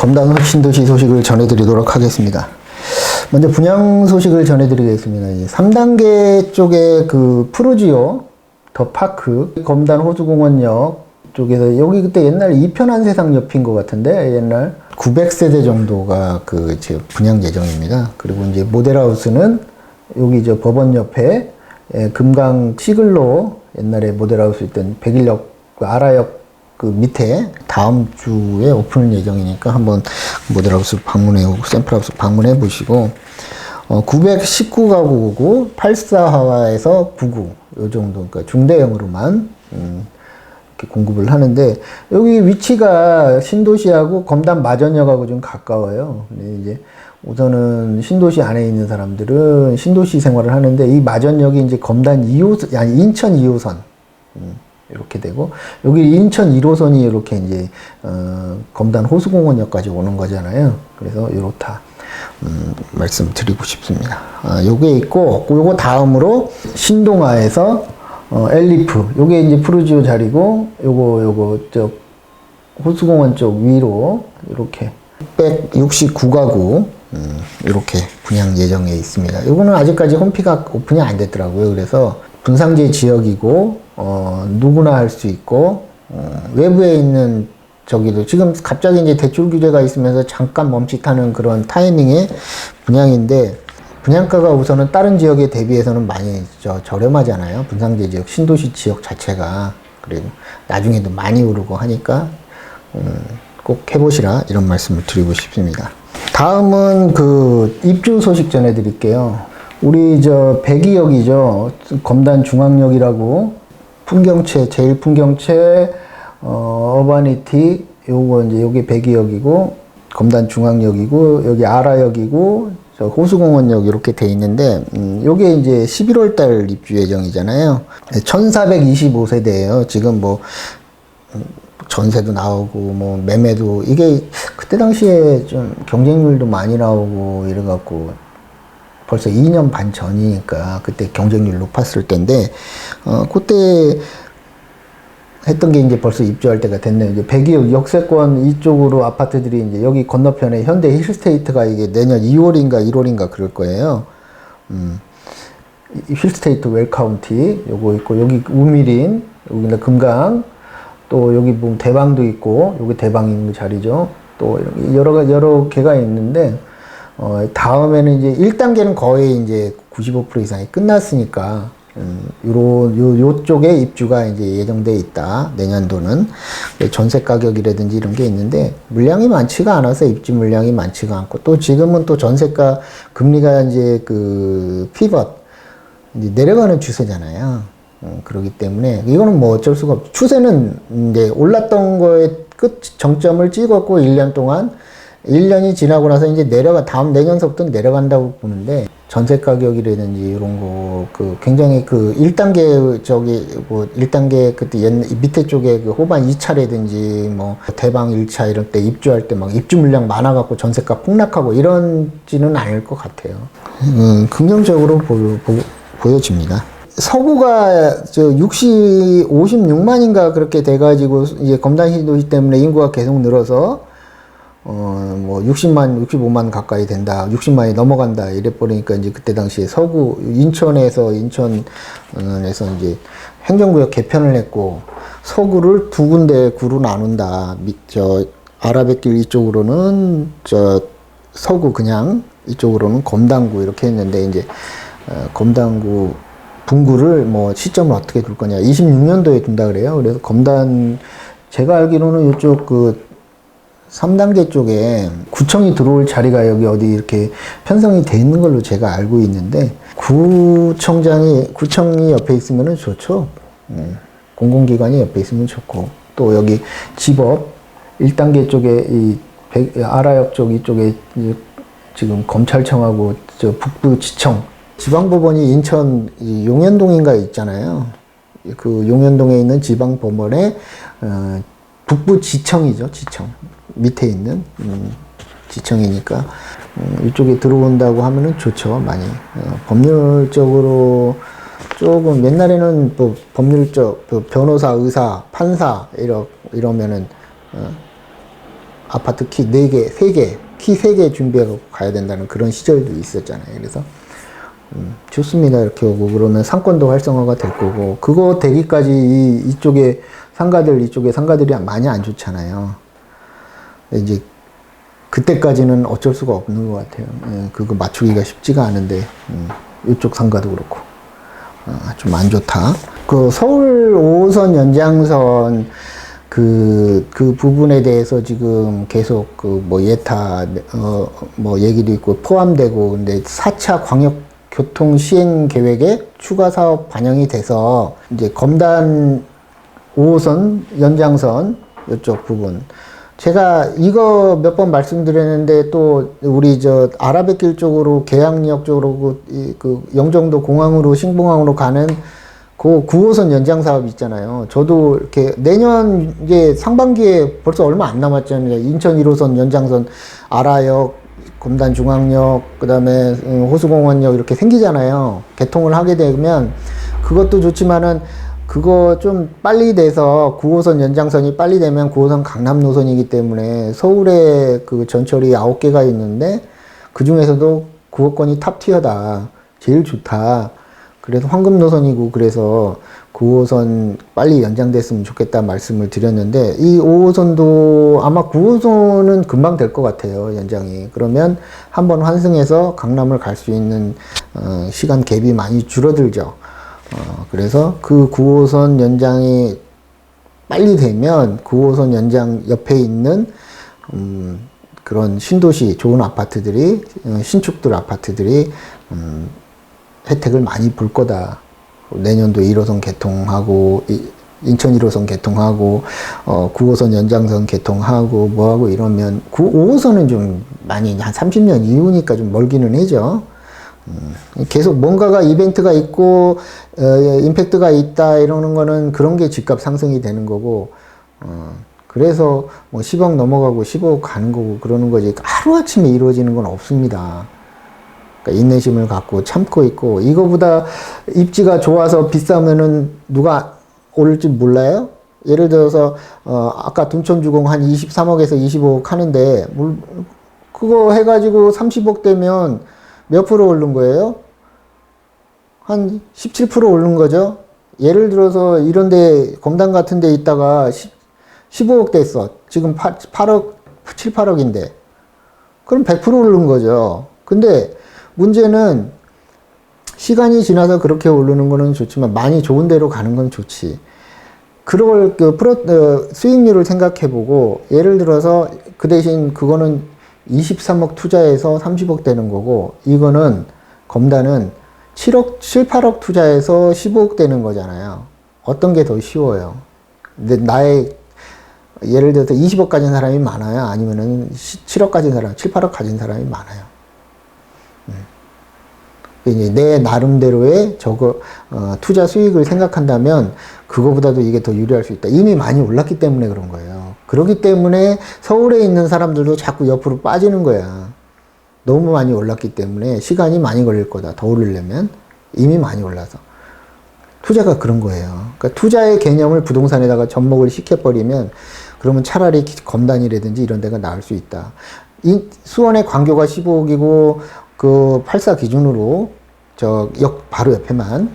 검단 신도시 소식을 전해드리도록 하겠습니다. 먼저 분양 소식을 전해드리겠습니다. 3단계 쪽에 그 푸르지오 더 파크 검단 호수공원역 쪽에서 여기 그때 옛날 이편한 세상 옆인 것 같은데 옛날 900세대 정도가 그 분양 예정입니다. 그리고 이제 모델하우스는 여기 저 법원 옆에 금강 시글로 옛날에 모델하우스 있던 백일역 아라역 그 밑에 다음 주에 오픈 예정이니까 한번 모델하우스 방문해오고 샘플하우스 방문해 보시고 919가구고 84화에서 99 요 정도 그러니까 중대형으로만 이렇게 공급을 하는데 여기 위치가 신도시하고 검단 마전역하고 좀 가까워요. 근데 이제 우선은 신도시 안에 있는 사람들은 신도시 생활을 하는데 이 마전역이 이제 검단 2호선 아니 인천 2호선 이렇게 되고 여기 인천 1호선이 이렇게 이제 검단 호수공원역까지 오는 거잖아요. 그래서 이렇다 말씀드리고 싶습니다. 요게 있고 요거 다음으로 신동아에서 엘리프 요게 이제 푸르지오 자리고 요거 저 호수공원 쪽 위로 이렇게 169가구 이렇게 분양 예정에 있습니다. 요거는 아직까지 홈피가 오픈이 안 됐더라고요. 그래서 분상제 지역이고 누구나 할 수 있고 외부에 있는 저기도 지금 갑자기 이제 대출 규제가 있으면서 잠깐 멈칫하는 그런 타이밍의 분양인데 분양가가 우선은 다른 지역에 대비해서는 많이 저렴하잖아요. 분상제 지역, 신도시 지역 자체가. 그리고 나중에도 많이 오르고 하니까 꼭 해보시라 이런 말씀을 드리고 싶습니다. 다음은 그 입주 소식 전해드릴게요. 우리 저 백이역이죠. 검단 중앙역이라고 풍경채, 제일 풍경채, 어바니티, 요거 이제 요게 백이역이고 검단 중앙역이고 여기 아라역이고 저 호수공원역 이렇게 돼 있는데 요게 이제 11월 달 입주 예정이잖아요. 1425세대예요. 지금 뭐 전세도 나오고 뭐 매매도 이게 그때 당시에 좀 경쟁률도 많이 나오고 이래 갖고 벌써 2년 반 전이니까 그때 경쟁률 높았을 때인데 그때 했던 게 이제 벌써 입주할 때가 됐네요. 이제 백이역 역세권 이쪽으로 아파트들이 이제 여기 건너편에 현대 힐스테이트가 이게 내년 2월인가 1월인가 그럴 거예요. 힐스테이트 웰카운티 요거 있고 여기 우미린 여기 금강 또 여기 보면 대방도 있고 여기 대방 있는 자리죠. 또 여러 개가 있는데 다음에는 이제 1단계는 거의 이제 95% 이상이 끝났으니까 요쪽에 입주가 이제 예정돼 있다. 내년도는 전세 가격이라든지 이런 게 있는데 물량이 많지가 않아서 입주 물량이 많지가 않고 또 지금은 또 전세가 금리가 이제 그 피벗 이제 내려가는 추세잖아요. 그렇기 때문에 이거는 뭐 어쩔 수가 없죠. 추세는 이제 올랐던 거에 끝 정점을 찍었고 1년 동안 1년이 지나고 나서 이제 다음 내년서부터 내려간다고 보는데 전세 가격이라든지 이런 거 그 굉장히 그 1단계 저기 뭐 1단계 그때 밑에 쪽에 그 호반 2차라든지 뭐 대방 1차 이럴 때 입주할 때 막 입주 물량 많아 갖고 전세가 폭락하고 이런지는 않을 것 같아요. 긍정적으로 보여집니다. 서구가 저 56만인가 그렇게 돼가지고 이제 검단신도시 때문에 인구가 계속 늘어서 뭐 60만, 65만 가까이 된다, 60만이 넘어간다 이래 버리니까 이제 그때 당시에 서구 인천에서 이제 행정구역 개편을 했고 서구를 두 군데 구로 나눈다. 저 아라뱃길 이쪽으로는 저 서구 그냥 이쪽으로는 검단구 이렇게 했는데 이제 검단구 분구를 뭐 시점을 어떻게 둘 거냐 26년도에 둔다 그래요. 그래서 검단 제가 알기로는 이쪽 그 3단계 쪽에 구청이 들어올 자리가 여기 어디 이렇게 편성이 돼 있는 걸로 제가 알고 있는데 구청이 옆에 있으면은 좋죠. 공공기관이 옆에 있으면 좋고 또 여기 지법 1단계 쪽에 이 아라역 쪽 이쪽에 지금 검찰청하고 저 북부지청 지방법원이 인천 용현동인가 있잖아요. 그 용현동에 있는 지방법원의 북부지청이죠. 지청 밑에 있는 지청이니까 이쪽에 들어온다고 하면은 좋죠. 많이 법률적으로 조금 옛날에는 뭐 법률적 변호사, 의사, 판사 이러면은 아파트 키 4개, 3개, 키 3개 준비하고 가야 된다는 그런 시절도 있었잖아요. 그래서 좋습니다. 이렇게 오고 그러면 상권도 활성화가 될 거고, 그거 되기까지 이쪽에 상가들이 많이 안 좋잖아요. 이제 그때까지는 어쩔 수가 없는 것 같아요. 예, 그거 맞추기가 쉽지가 않은데 이쪽 상가도 그렇고 좀 안 좋다. 그 서울 5호선 연장선 그 부분에 대해서 지금 계속 그 뭐 예타 뭐 얘기도 있고 포함되고, 근데 4차 광역 교통 시행 계획에 추가 사업 반영이 돼서 이제 검단 5호선 연장선 이쪽 부분, 제가 이거 몇 번 말씀드렸는데 또 우리 저 아라뱃길 쪽으로 계양역 쪽으로 그 영종도 공항으로 신봉항으로 가는 그 9호선 연장 사업 있잖아요. 저도 이렇게 내년 이제 상반기에 벌써 얼마 안 남았잖아요. 인천 1호선 연장선 아라역, 검단 중앙역, 그다음에 호수공원역 이렇게 생기잖아요. 개통을 하게 되면 그것도 좋지만은 그거 좀 빨리 돼서 9호선 연장선이 빨리 되면 9호선 강남 노선이기 때문에 서울에 그 전철이 9개가 있는데 그 중에서도 9호선이 탑티어다. 제일 좋다. 그래서 황금 노선이고, 그래서 9호선 빨리 연장됐으면 좋겠다 말씀을 드렸는데, 이 5호선도 아마 9호선은 금방 될 것 같아요, 연장이. 그러면 한번 환승해서 강남을 갈 수 있는 시간 갭이 많이 줄어들죠. 그래서 그 9호선 연장이 빨리 되면 9호선 연장 옆에 있는 그런 신도시 좋은 아파트들이, 신축들 아파트들이 혜택을 많이 볼 거다. 내년도 1호선 개통하고 인천 1호선 개통하고 9호선 연장선 개통하고 뭐하고 이러면 5호선은 좀 많이 한 30년 이후니까 좀 멀기는 하죠. 계속 뭔가가 이벤트가 있고 임팩트가 있다 이러는 거는 그런 게 집값 상승이 되는 거고, 그래서 뭐 10억 넘어가고 15억 가는 거고 그러는 거지, 하루아침에 이루어지는 건 없습니다. 그러니까 인내심을 갖고 참고 있고, 이거보다 입지가 좋아서 비싸면은 누가 오를지 몰라요? 예를 들어서 아까 둔촌주공 한 23억에서 25억 하는데 그거 해가지고 30억 되면 몇 프로 오른 거예요? 한 17% 오른 거죠? 예를 들어서 이런데 검단 같은 데 있다가 15억 됐어. 지금 8억, 7, 8억인데. 그럼 100% 오른 거죠. 근데 문제는 시간이 지나서 그렇게 오르는 거는 좋지만 많이 좋은 데로 가는 건 좋지. 그걸 수익률을 생각해 보고, 예를 들어서 그 대신 그거는 23억 투자해서 30억 되는 거고, 이거는 검단은 7억, 7, 8억 투자해서 15억 되는 거잖아요. 어떤 게 더 쉬워요? 근데 예를 들어서 20억 가진 사람이 많아요? 아니면은 7억 가진 사람, 7, 8억 가진 사람이 많아요? 이제 내 나름대로의 투자 수익을 생각한다면 그거보다도 이게 더 유리할 수 있다. 이미 많이 올랐기 때문에 그런 거예요. 그렇기 때문에 서울에 있는 사람들도 자꾸 옆으로 빠지는 거야. 너무 많이 올랐기 때문에 시간이 많이 걸릴 거다. 더 오르려면. 이미 많이 올라서. 투자가 그런 거예요. 그러니까 투자의 개념을 부동산에다가 접목을 시켜버리면, 그러면 차라리 검단이라든지 이런 데가 나을 수 있다. 수원의 광교가 15억이고 그 84 기준으로 저 역 바로 옆에만,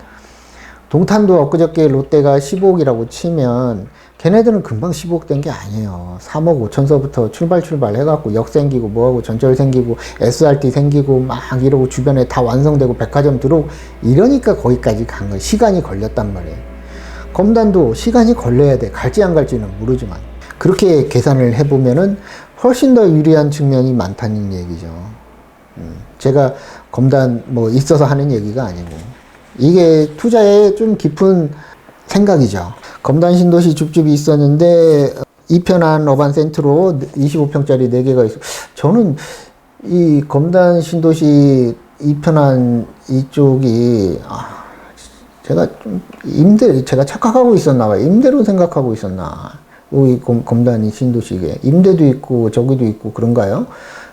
동탄도 엊그저께 롯데가 15억이라고 치면 걔네들은 금방 15억 된 게 아니에요. 3억 5천서부터 출발 해갖고 역 생기고 뭐하고 전철 생기고 SRT 생기고 막 이러고 주변에 다 완성되고 백화점 들어오고 이러니까 거기까지 간 거예요. 시간이 걸렸단 말이에요. 검단도 시간이 걸려야 돼. 갈지 안 갈지는 모르지만 그렇게 계산을 해보면은 훨씬 더 유리한 측면이 많다는 얘기죠. 제가 검단 뭐 있어서 하는 얘기가 아니고, 이게 투자에 좀 깊은 생각이죠. 검단 신도시 줍줍이 있었는데 이편한 어반센트로 25평짜리 4개가 있어. 저는 이 검단 신도시 이편한 이쪽이 제가 좀 제가 착각하고 있었나 봐요. 임대로 생각하고 있었나. 여기 검단이 신도시에 임대도 있고 저기도 있고 그런가요?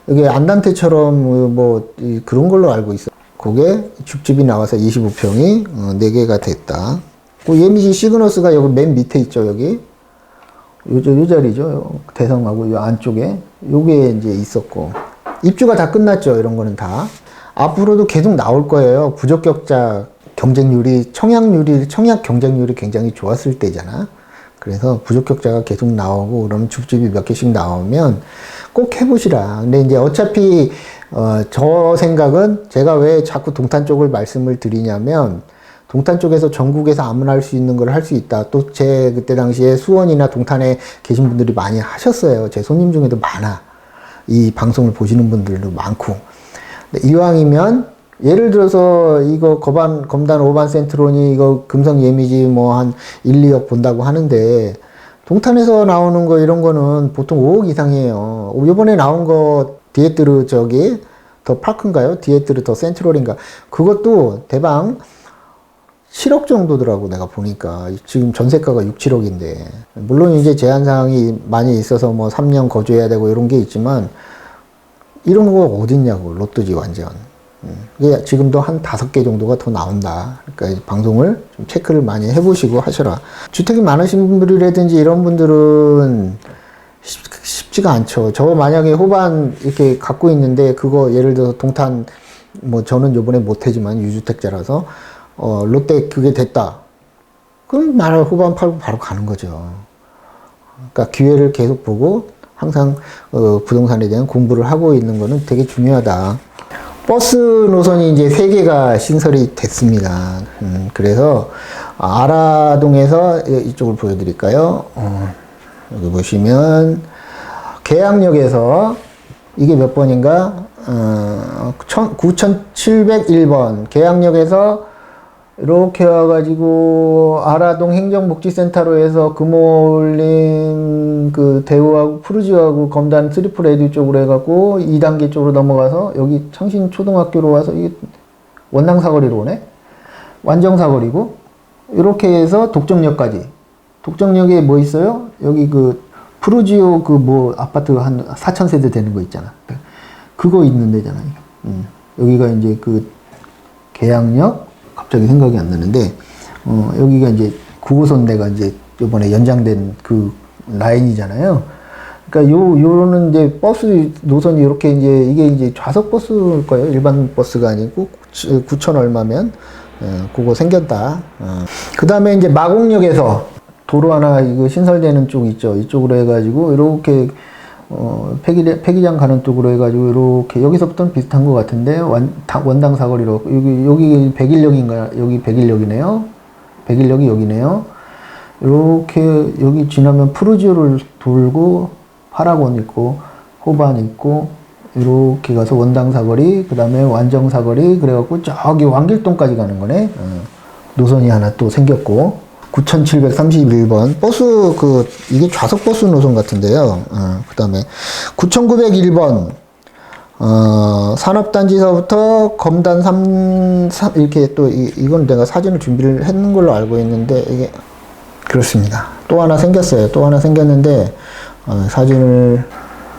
여기 안단테처럼 뭐 그런 걸로 알고 있어. 그게 줍줍이 나와서 25평이 4개가 됐다. 그 예미지 시그너스가 여기 맨 밑에 있죠, 여기. 요 자리죠. 대성하고 요 안쪽에 요게 이제 있었고 입주가 다 끝났죠. 이런 거는 다 앞으로도 계속 나올 거예요. 부적격자 경쟁률이 청약 경쟁률이 굉장히 좋았을 때잖아. 그래서 부적격자가 계속 나오고 그러면 줍줍이 몇 개씩 나오면 꼭 해보시라. 근데 이제 어차피 저 생각은 제가 왜 자꾸 동탄 쪽을 말씀을 드리냐면 동탄 쪽에서 전국에서 아무나 할 수 있는 걸 할 수 있다. 또 제 그때 당시에 수원이나 동탄에 계신 분들이 많이 하셨어요. 제 손님 중에도 많아. 이 방송을 보시는 분들도 많고. 이왕이면 예를 들어서 이거 검단 5반 센트론이 이거 금성 예미지 뭐 한 1, 2억 본다고 하는데 동탄에서 나오는 거 이런 거는 보통 5억 이상이에요. 요번에 나온 거 디에트르 저기 더 파크인가요? 디에트르 더 센트럴인가? 그것도 대방 7억 정도더라고 내가 보니까. 지금 전세가가 6, 7억인데 물론 이제 제한사항이 많이 있어서 뭐 3년 거주해야 되고 이런 게 있지만 이런 거 어딨냐고. 로또지 완전. 이게 지금도 한 5개 정도가 더 나온다. 그러니까 방송을 좀 체크를 많이 해보시고 하셔라. 주택이 많으신 분들이라든지 이런 분들은 쉽지가 않죠. 저 만약에 호반 이렇게 갖고 있는데 그거 예를 들어서 동탄 뭐 저는 요번에 못하지만 유주택자라서 롯데 그게 됐다. 그럼 나를 호반 팔고 바로 가는 거죠. 그러니까 기회를 계속 보고 항상 부동산에 대한 공부를 하고 있는 거는 되게 중요하다. 버스 노선이 이제 3개가 신설이 됐습니다. 그래서 아라동에서 이쪽을 보여드릴까요? 여기 보시면 계양역에서 이게 몇 번인가? 9701번 계양역에서 이렇게 와가지고 아라동 행정복지센터로 해서 금호올림 그 대우하고 푸르지오하고 검단 트리플 쪽으로 해갖고 2단계 쪽으로 넘어가서 여기 창신초등학교로 와서 이게 원당사거리로 오네. 완정사거리고 이렇게 해서 독정역까지. 독정역에 뭐 있어요? 여기 그 푸르지오 그 뭐 아파트 한 4,000세대 되는 거 있잖아. 그거 있는 데잖아요. 여기가 이제 그 계양역 갑자기 생각이 안 나는데, 여기가 이제 9호선대가 이제 요번에 연장된 그 라인이잖아요. 그러니까 요거는 이제 버스 노선이 이렇게 이게 이제 좌석 버스일 거예요. 일반 버스가 아니고 9천 얼마면, 그거 생겼다. 그 다음에 이제 마곡역에서 도로 하나 이거 신설되는 쪽 있죠. 이쪽으로 해가지고 이렇게 폐기장 가는 쪽으로 해가지고 이렇게 여기서부터는 비슷한 것 같은데 원당 사거리로 여기 백일역인가 여기 백일역이네요. 백일역이 여기네요. 이렇게 여기 지나면 푸르지오를 돌고 파라곤 있고 호반 있고 이렇게 가서 원당 사거리 그 다음에 완정 사거리 그래갖고 저기 왕길동까지 가는 거네. 노선이 하나 또 생겼고. 9731번 버스 이게 좌석 버스 노선 같은데요. 그 다음에 9901번 산업단지서부터 검단 3 이렇게 또 이건 내가 사진을 준비를 했는 걸로 알고 있는데 이게 그렇습니다. 또 하나 생겼어요. 또 하나 생겼는데 사진을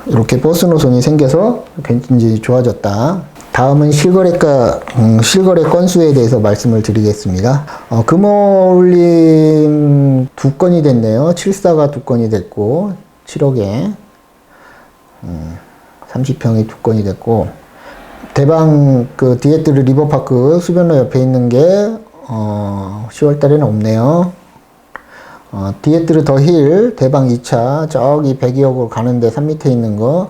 이렇게 버스 노선이 생겨서 굉장히 좋아졌다. 다음은 실거래가, 실거래 건수에 대해서 말씀을 드리겠습니다. 금호올림 2건이 됐네요. 74가 2건이 됐고, 7억에, 30평이 2건이 됐고, 대방 그 디에트르 리버파크 수변로 옆에 있는 게, 10월 달에는 없네요. 디에트르 더 힐, 대방 2차, 저기 102억으로 가는데 산 밑에 있는 거,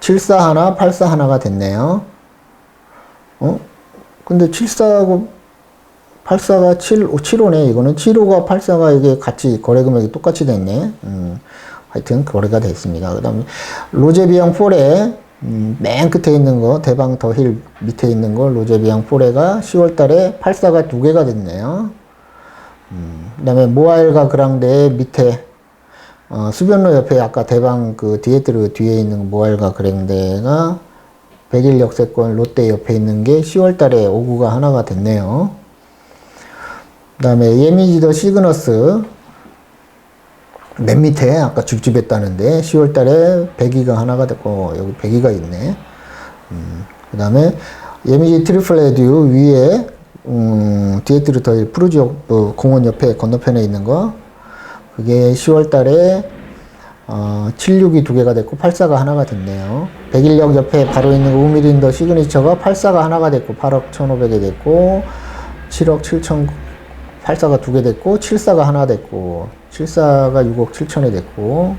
74 하나, 84 하나가 됐네요. 근데 74하고 84가 75네. 이거는 75가 84가 이게 같이 거래 금액이 똑같이 됐네. 하여튼 거래가 됐습니다. 그 다음에 로제비앙 포레, 맨 끝에 있는 거, 대방 더 힐 밑에 있는 거, 로제비앙 포레가 10월 달에 84가 2개가 됐네요. 그 다음에 모아일가 그랑데 밑에 수변로 옆에 아까 대방 그 디에트르 뒤에 있는 모알가 그랜데가 100일 역세권 롯데 옆에 있는 게 10월 달에 5구가 하나가 됐네요. 그 다음에 예미지 더 시그너스 맨 밑에 아까 줍줍했다는데 10월 달에 100위가 하나가 됐고 여기 100위가 있네. 그 다음에 예미지 트리플레듀 위에 디에트르 더 푸르지오 공원 옆에 건너편에 있는 거. 그게 10월 달에 76이 두 개가 됐고 84가 하나가 됐네요. 백일역 옆에 바로 있는 우미린더 시그니처가 84가 하나가 됐고 8억 1,500에 됐고 7억 7천 84가 두 개 됐고 74가 하나 됐고 74가 6억 7천에 됐고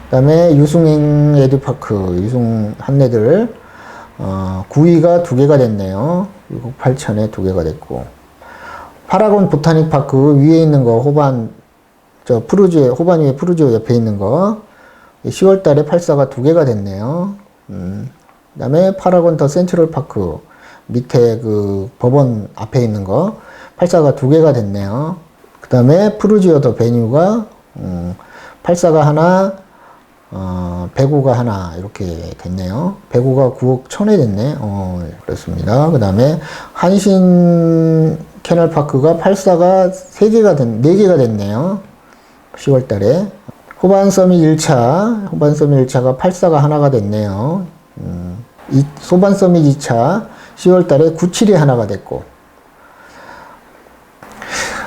그 다음에 유승행 에듀파크 유승 한내들 9위가 두 개가 됐네요. 6억 8천에 두 개가 됐고 파라곤 보타닉 파크 위에 있는 거 호반 호반 위에 푸르지오 옆에 있는 거 10월 달에 84가 두 개가 됐네요. 그 다음에 파라곤 더 센트럴 파크 밑에 그 법원 앞에 있는 거 84가 두 개가 됐네요. 그 다음에 푸르지오 더 베뉴가 84가 하나 105가 하나 이렇게 됐네요. 105가 9억 1천에 됐네. 그렇습니다. 그 다음에 한신 캐널파크가 84가 4개가 됐네요. 10월 달에. 호반서밋 1차, 호반서밋 1차가 84가 하나가 됐네요. 소반서밋 2차 10월 달에 97이 하나가 됐고.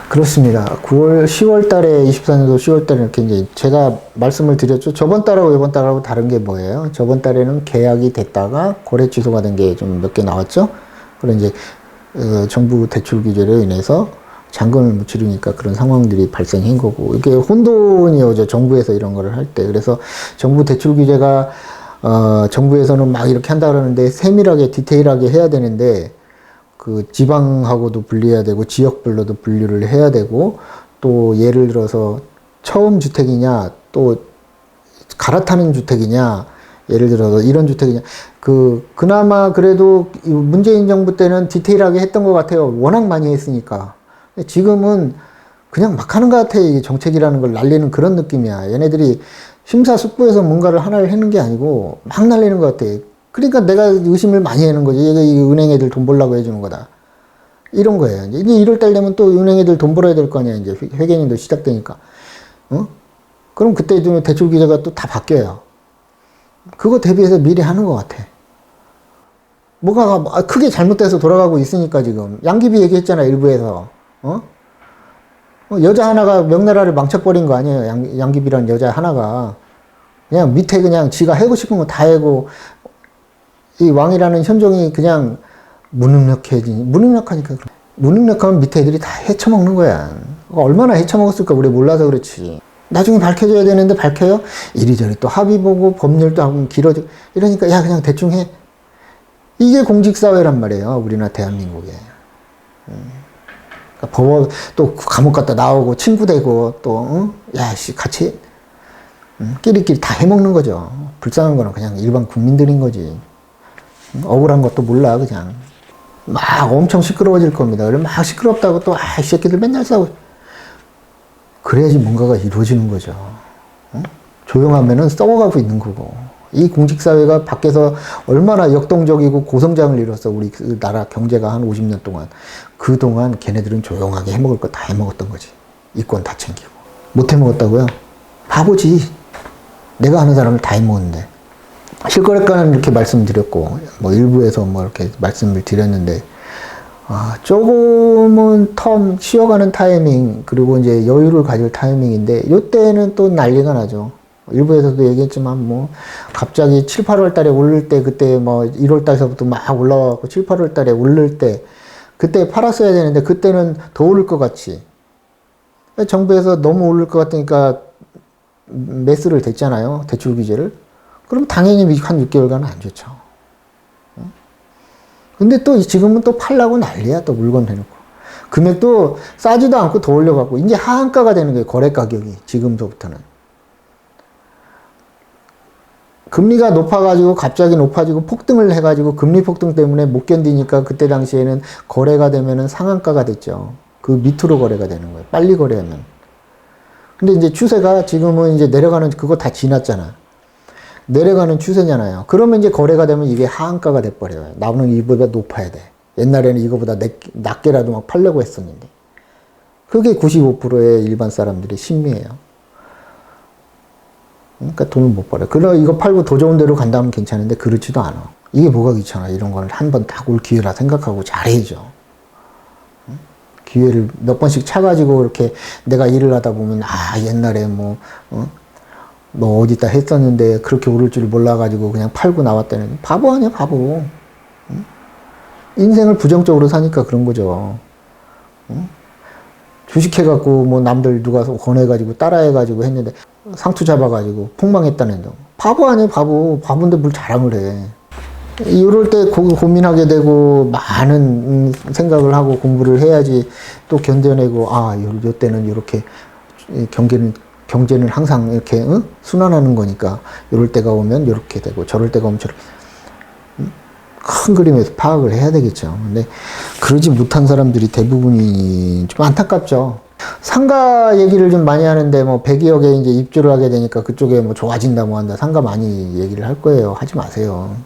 그렇습니다. 10월 달에, 24년도 10월 달에 이렇게 이제 제가 말씀을 드렸죠. 저번 달하고 이번 달하고 다른 게 뭐예요? 저번 달에는 계약이 됐다가 거래 취소가 된 게 좀 몇 개 나왔죠? 그런 이제, 정부 대출 규제로 인해서 잔금을 못 치르니까 그런 상황들이 발생한 거고, 이게 혼돈이 오죠. 정부에서 이런 거를 할 때. 그래서 정부 대출 규제가, 정부에서는 막 이렇게 한다 그러는데 세밀하게, 디테일하게 해야 되는데, 그 지방하고도 분리해야 되고 지역별로도 분류를 해야 되고 또 예를 들어서 처음 주택이냐 또 갈아타는 주택이냐 예를 들어서 이런 주택이냐 그나마 그래도 문재인 정부 때는 디테일하게 했던 것 같아요. 워낙 많이 했으니까. 지금은 그냥 막 하는 것 같아. 이 정책이라는 걸 날리는 그런 느낌이야. 얘네들이 심사숙고해서 뭔가를 하나를 하는 게 아니고 막 날리는 것 같아. 그러니까 내가 의심을 많이 하는 거지. 얘가 이 은행 애들 돈 벌라고 해주는 거다. 이런 거예요. 이제 1월달 되면 또 은행 애들 돈 벌어야 될 거 아니야. 이제 회계연도 시작되니까. 그럼 그때 좀 대출 규제가 또 다 바뀌어요. 그거 대비해서 미리 하는 것 같아. 뭐가 크게 잘못돼서 돌아가고 있으니까 지금. 양귀비 얘기했잖아, 일부에서. 여자 하나가 명나라를 망쳐버린 거 아니에요. 양귀비라는 여자 하나가. 그냥 밑에 그냥 지가 해고 싶은 거 다 해고, 이 왕이라는 현종이 그냥 무능력하니까. 무능력하면 밑에 애들이 다 헤쳐먹는 거야. 얼마나 헤쳐먹었을까 우리 몰라서 그렇지. 나중에 밝혀져야 되는데 밝혀요? 이리저리 또 합의 보고 법률도 하고 길어지고 이러니까 야 그냥 대충 해. 이게 공직사회란 말이에요. 우리나라 대한민국에. 그러니까 법원 또 감옥 갔다 나오고 친구 되고 또 야씨 같이 끼리끼리 다 해먹는 거죠. 불쌍한 거는 그냥 일반 국민들인 거지. 억울한 것도 몰라 그냥. 막 엄청 시끄러워질 겁니다. 그래 막 시끄럽다고 또 이 새끼들 맨날 싸우고 그래야지 뭔가가 이루어지는 거죠. 조용하면은 썩어가고 있는 거고. 이 공직사회가 밖에서 얼마나 역동적이고 고성장을 이뤘어. 우리 그 나라 경제가 한 50년 동안. 그동안 걔네들은 조용하게 해먹을 거 다 해먹었던 거지. 이권 다 챙기고. 못 해먹었다고요? 바보지. 내가 아는 사람을 다 해먹었는데. 실거래가는 이렇게 말씀드렸고, 뭐 일부에서 뭐 이렇게 말씀을 드렸는데, 조금은 쉬어가는 타이밍, 그리고 이제 여유를 가질 타이밍인데, 요때는 또 난리가 나죠. 일부에서도 얘기했지만, 뭐, 갑자기 7, 8월 달에 오를 때, 그때 뭐, 1월 달서부터 막 올라와갖고, 7, 8월 달에 오를 때, 그때 팔았어야 되는데, 그때는 더 오를 것 같이. 정부에서 너무 오를 것 같으니까, 매스를 댔잖아요. 대출 규제를. 그럼 당연히 한 6개월간은 안 좋죠. 근데 또 지금은 또 팔라고 난리야. 또 물건 해놓고. 금액도 싸지도 않고 더 올려갖고 이제 하한가가 되는 거예요. 거래 가격이. 지금부터는. 금리가 높아가지고 갑자기 높아지고 폭등을 해가지고 금리 폭등 때문에 못 견디니까 그때 당시에는 거래가 되면은 상한가가 됐죠. 그 밑으로 거래가 되는 거예요. 빨리 거래하면. 근데 이제 추세가 지금은 이제 내려가는 그거 다 지났잖아. 내려가는 추세잖아요. 그러면 이제 거래가 되면 이게 하한가가 돼버려요. 나는 이보다 높아야 돼. 옛날에는 이거보다 낮게라도 막 팔려고 했었는데. 그게 95%의 일반 사람들의 심리예요. 그러니까 돈을 못 벌어요. 그럼 이거 팔고 더 좋은 데로 간다면 괜찮은데 그렇지도 않아. 이게 뭐가 귀찮아. 이런 걸 한 번 딱 올 기회라 생각하고 잘해야죠. 기회를 몇 번씩 차가지고 이렇게 내가 일을 하다 보면, 아, 옛날에 뭐, 너 어디다 했었는데 그렇게 오를 줄 몰라가지고 그냥 팔고 나왔다는. 바보 아니야, 바보. 응? 인생을 부정적으로 사니까 그런 거죠. 응? 주식해갖고 뭐 남들 누가 권해가지고 따라해가지고 했는데 상투 잡아가지고 폭망했다는 거. 바보 아니야, 바보. 바보인데 뭘 자랑을 해. 이럴 때 고민하게 되고 많은 생각을 하고 공부를 해야지 또 견뎌내고, 아, 요 때는 이렇게 경제는 항상 이렇게 순환하는 거니까 이럴 때가 오면 이렇게 되고 저럴 때가 오면 저렇게 큰 그림에서 파악을 해야 되겠죠. 근데 그러지 못한 사람들이 대부분이 좀 안타깝죠. 상가 얘기를 좀 많이 하는데 뭐 100여억에 이제 입주를 하게 되니까 그쪽에 뭐 좋아진다 뭐 한다 상가 많이 얘기를 할 거예요. 하지 마세요.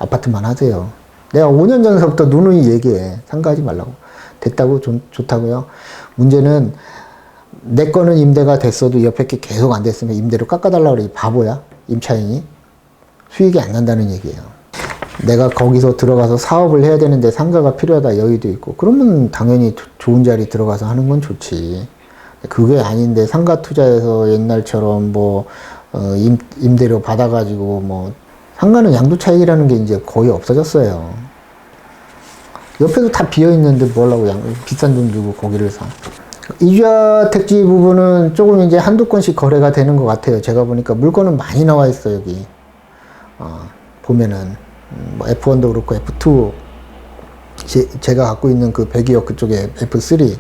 아파트만 하세요. 내가 5년 전서부터 누누이 얘기해. 상가하지 말라고. 됐다고 좋다고요. 문제는 내 거는 임대가 됐어도 옆에 게 계속 안 됐으면 임대료 깎아달라고 그래. 바보야. 임차인이. 수익이 안 난다는 얘기예요. 내가 거기서 들어가서 사업을 해야 되는데 상가가 필요하다 여유도 있고 그러면 당연히 좋은 자리 들어가서 하는 건 좋지. 그게 아닌데 상가 투자해서 옛날처럼 뭐 임대료 받아가지고 뭐 상가는 양도차익이라는 게 이제 거의 없어졌어요. 옆에도 다 비어있는데 뭐라고 비싼 돈 주고 거기를 사. 이주야 택지 부분은 조금 이제 한두 건씩 거래가 되는 것 같아요. 제가 보니까 물건은 많이 나와 있어요, 여기. 보면은, 뭐 F1도 그렇고 F2, 제가 갖고 있는 그 100여 그쪽에 F3.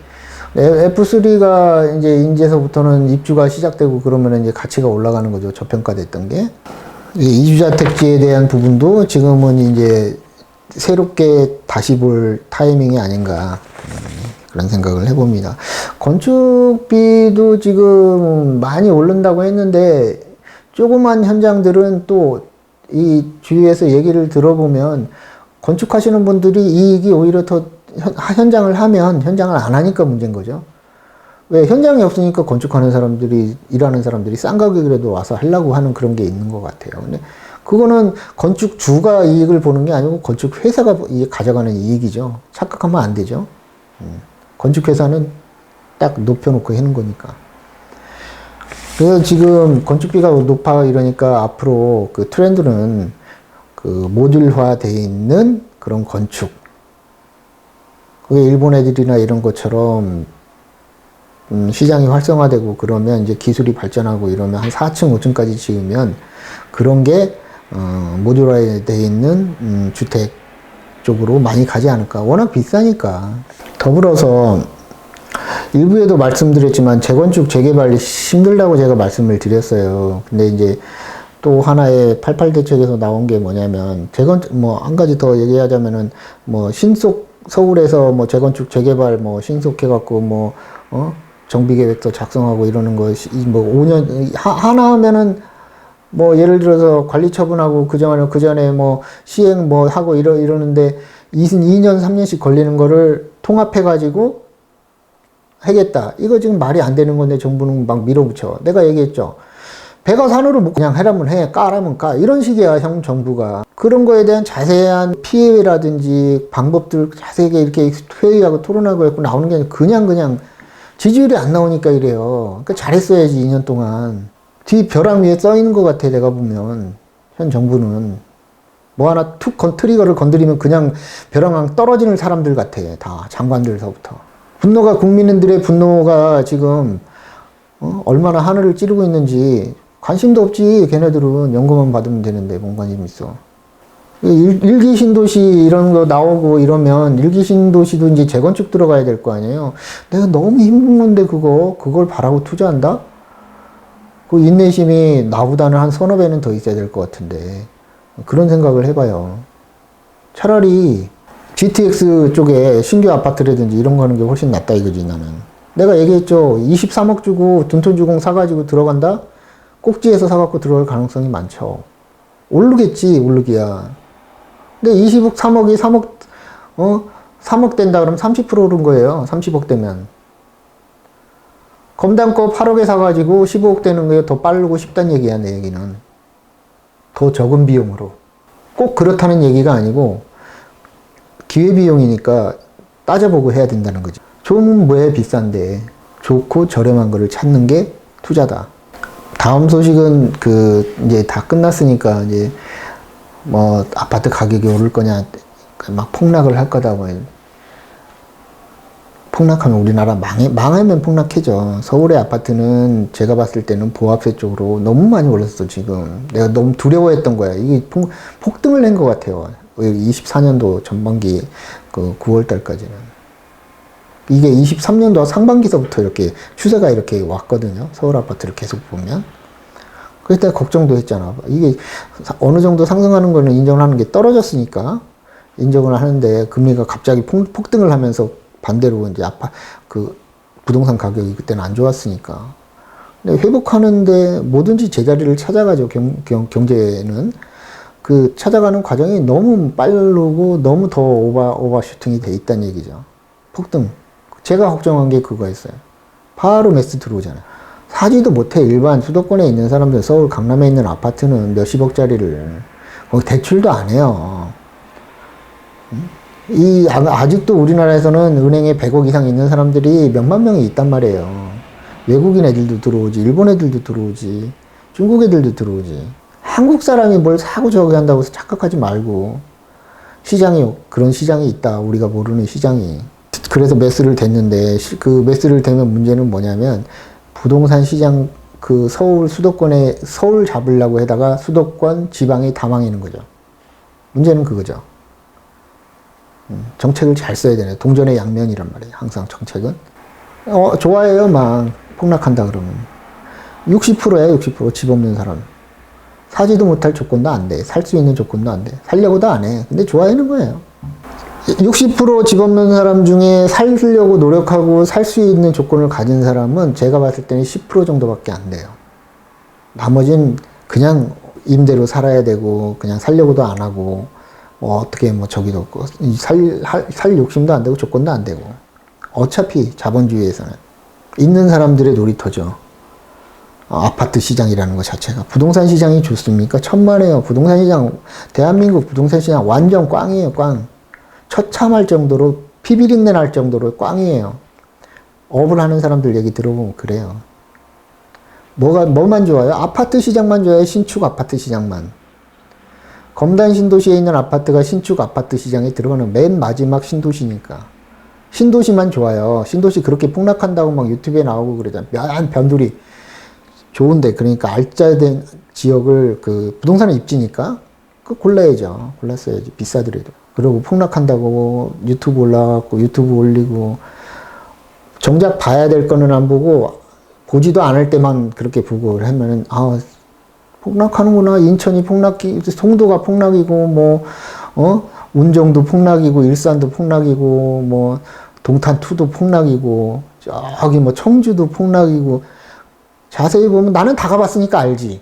F3가 이제 인제서부터는 입주가 시작되고 그러면 이제 가치가 올라가는 거죠. 저평가됐던 게. 이주자 택지에 대한 부분도 지금은 이제 새롭게 다시 볼 타이밍이 아닌가. 그런 생각을 해봅니다. 건축비도 지금 많이 오른다고 했는데 조그만 현장들은 또 이 주위에서 얘기를 들어보면 건축하시는 분들이 이익이 오히려 더 현장을 하면 현장을 안 하니까 문제인 거죠. 왜 현장이 없으니까 건축하는 사람들이 일하는 사람들이 싼 가격이라도 와서 하려고 하는 그런 게 있는 것 같아요. 근데 그거는 건축주가 이익을 보는 게 아니고 건축회사가 가져가는 이익이죠. 착각하면 안 되죠. 건축회사는 딱 높여놓고 해는 거니까. 그래서 지금 건축비가 높아 이러니까 앞으로 그 트렌드는 그 모듈화 돼 있는 그런 건축. 그게 일본 애들이나 이런 것처럼 시장이 활성화되고 그러면 이제 기술이 발전하고 이러면 한 4층, 5층까지 지으면 그런 게 모듈화 돼 있는 주택 쪽으로 많이 가지 않을까. 워낙 비싸니까. 더불어서 일부에도 말씀드렸지만 재건축, 재개발이 힘들다고 제가 말씀을 드렸어요. 근데 이제 또 하나의 88 대책에서 나온 게 뭐냐면 뭐 한 가지 더 얘기하자면은 뭐 신속 서울에서 뭐 재건축, 재개발 뭐 신속해갖고 뭐 정비계획서 작성하고 이러는 것이 뭐 5년 하나 하면은 뭐 예를 들어서 관리 처분하고 그 전에 뭐 시행 뭐 하고 이러는데 2년 3년씩 걸리는 거를 통합해가지고 하겠다. 이거 지금 말이 안 되는 건데 정부는 막 밀어붙여. 내가 얘기했죠. 배가 산으로 못 그냥 해라면 해, 까라면 까. 이런 식이야, 형 정부가. 그런 거에 대한 자세한 피해라든지 방법들 자세하게 이렇게 회의하고 토론하고 했고 나오는 게 아니라 그냥 지지율이 안 나오니까 이래요. 그러니까 잘했어야지, 2년 동안. 뒤 벼랑 위에 써 있는 것 같아, 내가 보면. 현 정부는. 뭐 하나 트리거를 건드리면 그냥 벼랑 떨어지는 사람들 같아. 다, 장관들서부터. 국민들의 분노가 지금 얼마나 하늘을 찌르고 있는지 관심도 없지. 걔네들은 연금만 받으면 되는데 뭔 관심 있어. 일기 신도시 이런 거 나오고 이러면 일기 신도시도 이제 재건축 들어가야 될 거 아니에요. 내가 너무 힘든 건데 그걸 바라고 투자한다? 그 인내심이 나보다는 한 서너 배는 더 있어야 될 것 같은데 그런 생각을 해봐요. 차라리 GTX 쪽에 신규 아파트라든지 이런 거 하는 게 훨씬 낫다 이거지 나는. 내가 얘기했죠. 23억 주고 둔톤주공 사가지고 들어간다? 꼭지에서 사갖고 들어갈 가능성이 많죠. 오르기야. 근데 23억이 3억 된다 그러면 30% 오른 거예요. 30억 되면. 검담거 8억에 사가지고 15억 되는 거에 더 빠르고 싶다는 얘기야, 내 얘기는. 더 적은 비용으로. 꼭 그렇다는 얘기가 아니고, 기회비용이니까 따져보고 해야 된다는 거지. 좋으면 뭐해, 비싼데. 좋고 저렴한 거를 찾는 게 투자다. 다음 소식은 이제 다 끝났으니까, 이제 뭐 아파트 가격이 오를 거냐, 막 폭락을 할 거다, 뭐. 폭락하면 우리나라 망하면 폭락해져. 서울의 아파트는 제가 봤을 때는 보합세 쪽으로 너무 많이 올랐어, 지금. 내가 너무 두려워했던 거야. 이게 폭등을 낸 것 같아요. 24년도 전반기 9월 달까지는. 이게 23년도 상반기서부터 이렇게 추세가 이렇게 왔거든요. 서울 아파트를 계속 보면. 그때 걱정도 했잖아. 이게 어느 정도 상승하는 거는 인정을 하는 게 떨어졌으니까 인정을 하는데 금리가 갑자기 폭등을 하면서 반대로 이제 부동산 가격이 그때는 안 좋았으니까. 근데 회복하는데 뭐든지 제자리를 찾아가죠. 경제는. 찾아가는 과정이 너무 빠르고 너무 더 오버슈팅이 돼 있다는 얘기죠. 폭등. 제가 걱정한 게 그거였어요. 바로 매수 들어오잖아요. 사지도 못해. 일반 수도권에 있는 사람들, 서울 강남에 있는 아파트는 몇십억짜리를 거기 대출도 안 해요. 아직도 우리나라에서는 은행에 100억 이상 있는 사람들이 몇만 명이 있단 말이에요. 외국인 애들도 들어오지, 일본 애들도 들어오지, 중국 애들도 들어오지. 한국 사람이 뭘 사고 저기 한다고 해서 착각하지 말고, 그런 시장이 있다. 우리가 모르는 시장이. 그래서 매수를 댔는데, 매수를 대면 문제는 뭐냐면, 부동산 시장, 서울 잡으려고 해다가 수도권, 지방이 다 망하는 거죠. 문제는 그거죠. 정책을 잘 써야 되네. 동전의 양면이란 말이에요. 항상 정책은. 좋아해요. 막 폭락한다 그러면. 60%야, 60%. 집 없는 사람. 사지도 못할 조건도 안 돼. 살 수 있는 조건도 안 돼. 살려고도 안 해. 근데 좋아하는 거예요. 60%집 없는 사람 중에 살려고 노력하고 살 수 있는 조건을 가진 사람은 제가 봤을 때는 10% 정도밖에 안 돼요. 나머지는 그냥 임대로 살아야 되고, 그냥 살려고도 안 하고, 어떻게 저기도 없고, 살 욕심도 안 되고, 조건도 안 되고. 어차피 자본주의에서는. 있는 사람들의 놀이터죠. 아파트 시장이라는 것 자체가. 부동산 시장이 좋습니까? 천만에요. 부동산 시장, 대한민국 부동산 시장 완전 꽝이에요, 꽝. 처참할 정도로, 피비린내 날 정도로 꽝이에요. 업을 하는 사람들 얘기 들어보면 그래요. 뭐만 좋아요? 아파트 시장만 좋아요? 신축 아파트 시장만. 검단 신도시에 있는 아파트가 신축 아파트 시장에 들어가는 맨 마지막 신도시니까. 신도시만 좋아요. 신도시 그렇게 폭락한다고 막 유튜브에 나오고 그러잖아요. 변두리. 좋은데, 그러니까 알짜된 지역을 부동산에 입지니까 골라야죠. 골랐어야지. 비싸더라도. 그리고 폭락한다고 유튜브 올라가고 유튜브 올리고 정작 봐야 될 거는 안 보고 보지도 않을 때만 그렇게 보고 하면은 폭락하는구나. 인천이 송도가 폭락이고, 운정도 폭락이고, 일산도 폭락이고, 동탄2도 폭락이고, 저기 청주도 폭락이고, 자세히 보면 나는 다 가봤으니까 알지.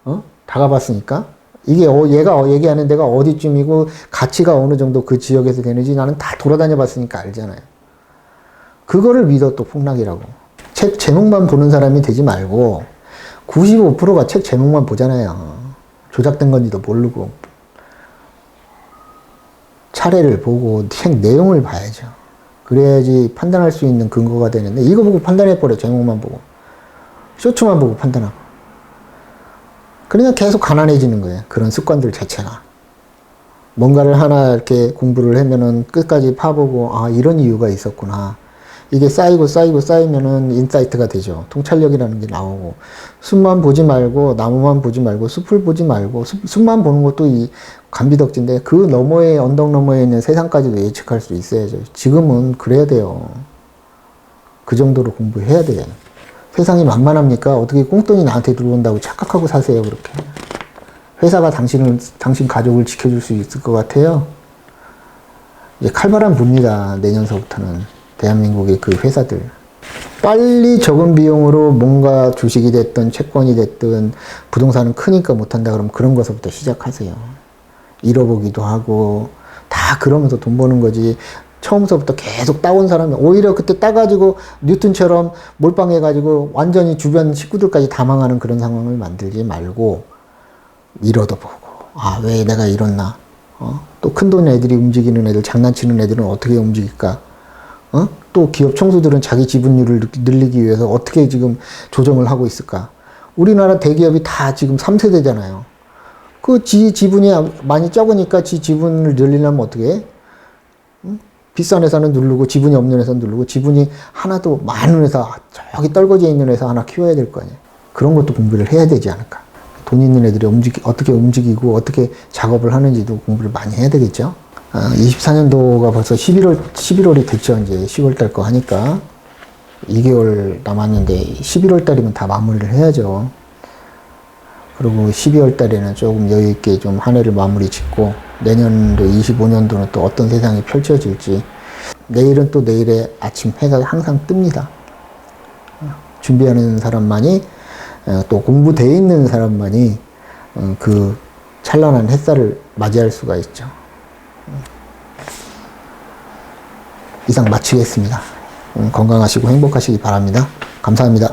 다 가봤으니까. 이게 얘가 얘기하는 데가 어디쯤이고, 가치가 어느 정도 그 지역에서 되는지 나는 다 돌아다녀 봤으니까 알잖아요. 그거를 믿어 또 폭락이라고. 책 제목만 보는 사람이 되지 말고, 95%가 책 제목만 보잖아요. 조작된 건지도 모르고. 차례를 보고 책 내용을 봐야죠. 그래야지 판단할 수 있는 근거가 되는데, 이거 보고 판단해버려. 제목만 보고. 쇼츠만 보고 판단하고. 그러니까 계속 가난해지는 거예요. 그런 습관들 자체가. 뭔가를 하나 이렇게 공부를 하면은 끝까지 파보고, 이런 이유가 있었구나. 이게 쌓이면은 인사이트가 되죠. 통찰력이라는 게 나오고. 숲만 보지 말고, 나무만 보지 말고, 숲을 보지 말고, 숲만 보는 것도 이 감비덕지인데, 그 너머에, 언덕 너머에 있는 세상까지도 예측할 수 있어야죠. 지금은 그래야 돼요. 그 정도로 공부해야 돼요. 세상이 만만합니까? 어떻게 꽁돈이 나한테 들어온다고 착각하고 사세요, 그렇게. 회사가 당신 가족을 지켜줄 수 있을 것 같아요? 이제 칼바람 붑니다, 내년서부터는. 대한민국의 그 회사들. 빨리 적은 비용으로 뭔가 주식이 됐든 채권이 됐든 부동산은 크니까 못한다 그러면 그런 것부터 시작하세요. 잃어보기도 하고 다 그러면서 돈 버는 거지. 처음서부터 계속 따온 사람이 오히려 그때 따가지고 뉴턴처럼 몰빵해가지고 완전히 주변 식구들까지 다 망하는 그런 상황을 만들지 말고 잃어도 보고 왜 내가 이렇나. 또 큰돈 애들이 움직이는 애들, 장난치는 애들은 어떻게 움직일까. 또 기업 총수들은 자기 지분율을 늘리기 위해서 어떻게 지금 조정을 하고 있을까? 우리나라 대기업이 다 지금 3세대잖아요. 그 지분이 많이 적으니까 지분을 늘리려면 어떻게 해? 비싼 회사는 누르고 지분이 없는 회사는 누르고 지분이 하나도 많은 회사, 저기 떨궈져 있는 회사 하나 키워야 될 거 아니에요. 그런 것도 공부를 해야 되지 않을까. 돈 있는 애들이 어떻게 움직이고 어떻게 작업을 하는지도 공부를 많이 해야 되겠죠. 24년도가 벌써 11월이 됐죠. 이제 10월 달 거 하니까 2개월 남았는데 11월 달이면 다 마무리를 해야죠. 그리고 12월 달에는 조금 여유 있게 좀 한 해를 마무리 짓고 내년도 25년도는 또 어떤 세상이 펼쳐질지. 내일은 또 내일의 아침 해가 항상 뜹니다. 준비하는 사람만이 또 공부되어 있는 사람만이 그 찬란한 햇살을 맞이할 수가 있죠. 이상 마치겠습니다. 건강하시고 행복하시기 바랍니다. 감사합니다.